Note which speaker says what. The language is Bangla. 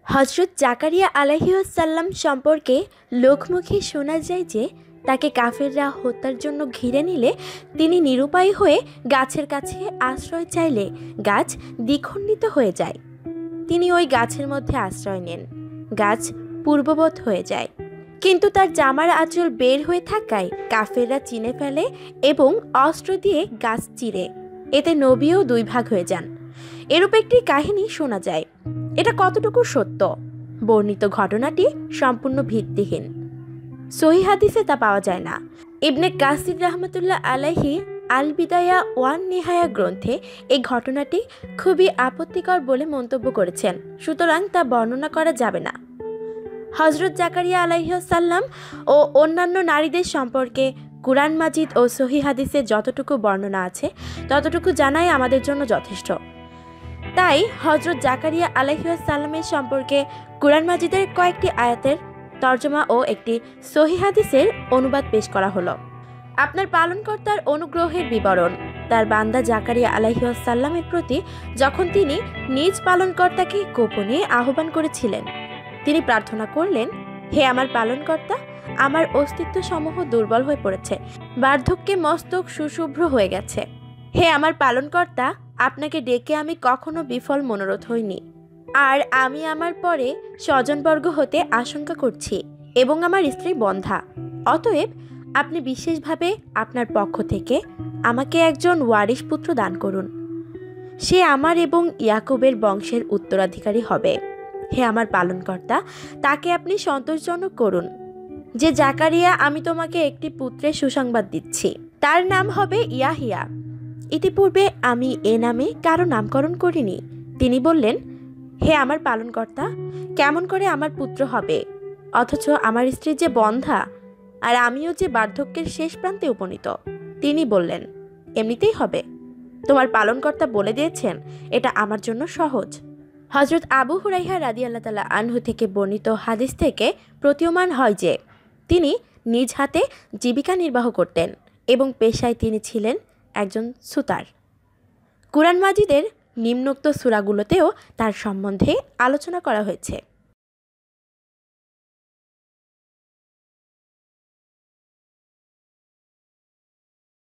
Speaker 1: হজরত জাকারিয়া আলাইহিসসালাম সম্পর্কে লোকমুখে শোনা যায় যে তাকে কাফেররা হত্যার জন্য ঘিরে নিলে তিনি নিরুপায় হয়ে গাছের কাছে আশ্রয় চাইলে গাছ দ্বিখণ্ডিত হয়ে যায়। তিনি ওই গাছের মধ্যে আশ্রয় নেন। গাছ পূর্ববৎ হয়ে যায়, কিন্তু তার জামার আঁচল বের হয়ে থাকায় কাফেররা চিনে ফেলে এবং অস্ত্র দিয়ে গাছ চিরে। এতে নবীও দুই ভাগ হয়ে যান। এরূপ একটি কাহিনী শোনা যায়। এটা কতটুকু সত্য? বর্ণিত ঘটনাটি সম্পূর্ণ ভিত্তিহীন। সহিহ হাদিসে তা পাওয়া যায় না। ইবনে কাসির রাহমাতুল্লাহ আলাইহি আল বিদায়া ওয়ান নিহায়া গ্রন্থে এই ঘটনাটি খুবই আপত্তিকর বলে মন্তব্য করেছেন, সুতরাং তা বর্ণনা করা যাবে না। হজরত জাকারিয়া আলাইহিসসালাম ও অন্যান্য নারীদের সম্পর্কে কুরআন মাজিদ ও সহিহ হাদিসে যতটুকু বর্ণনা আছে ততটুকু জানাই আমাদের জন্য যথেষ্ট। তাই হজরত জাকারিয়া আলাইহিসসালামের সম্পর্কে কুরআন মাজিদের কয়েকটি আয়াতের তর্জমা ও একটি সহিহ হাদিসের অনুবাদ পেশ করা হলো। আপনার পালনকর্তার অনুগ্রহের বিবরণ। তার বান্দা জাকারিয়া আলাইহিসসালামের প্রতি যখন তিনি নিজ পালনকর্তাকে গোপনে আহ্বান করেছিলেন, তিনি প্রার্থনা করলেন, হে আমার পালনকর্তা, আমার অস্তিত্ব সমূহ দুর্বল হয়ে পড়েছে, বার্ধক্যে মস্তক সুশুভ্র হয়ে গেছে। হে আমার পালনকর্তা, আপনাকে ডেকে আমি কখনো বিফল মনোরথ হইনি, আর আমি আমার পরে স্বজনবর্গ হতে আশঙ্কা করছি এবং আমার স্ত্রী বন্ধা। অতএব আপনি বিশেষভাবে আপনার পক্ষ থেকে আমাকে একজন ওয়ারিশ পুত্র দান করুন। সে আমার এবং ইয়াকুবের বংশের উত্তরাধিকারী হবে। হে আমার পালনকর্তা, তাকে আপনি সন্তোষজনক করুন। যে জাকারিয়া, আমি তোমাকে একটি পুত্রের সুসংবাদ দিচ্ছি, তার নাম হবে ইয়াহিয়া। ইতিপূর্বে আমি এ নামে কারো নামকরণ করিনি। তিনি বললেন, হে আমার পালনকর্তা, কেমন করে আমার পুত্র হবে, অথচ আমার স্ত্রী যে বন্ধা আর আমিও যে বার্ধক্যের শেষ প্রান্তে উপনীত। তিনি বললেন, এমনিতেই হবে। তোমার পালনকর্তা বলে দিয়েছেন এটা আমার জন্য সহজ। হজরত আবু হুরাইরা রাদিয়াল্লাহু তাআলা আনহু থেকে বর্ণিত হাদিস থেকে প্রতীয়মান হয় যে তিনি নিজ হাতে জীবিকা নির্বাহ করতেন এবং পেশায় তিনি ছিলেন একজন সুতার। কুরআন মাজিদের নিম্নোক্ত সূরাগুলোতেও তার সম্বন্ধে আলোচনা করা হয়েছে।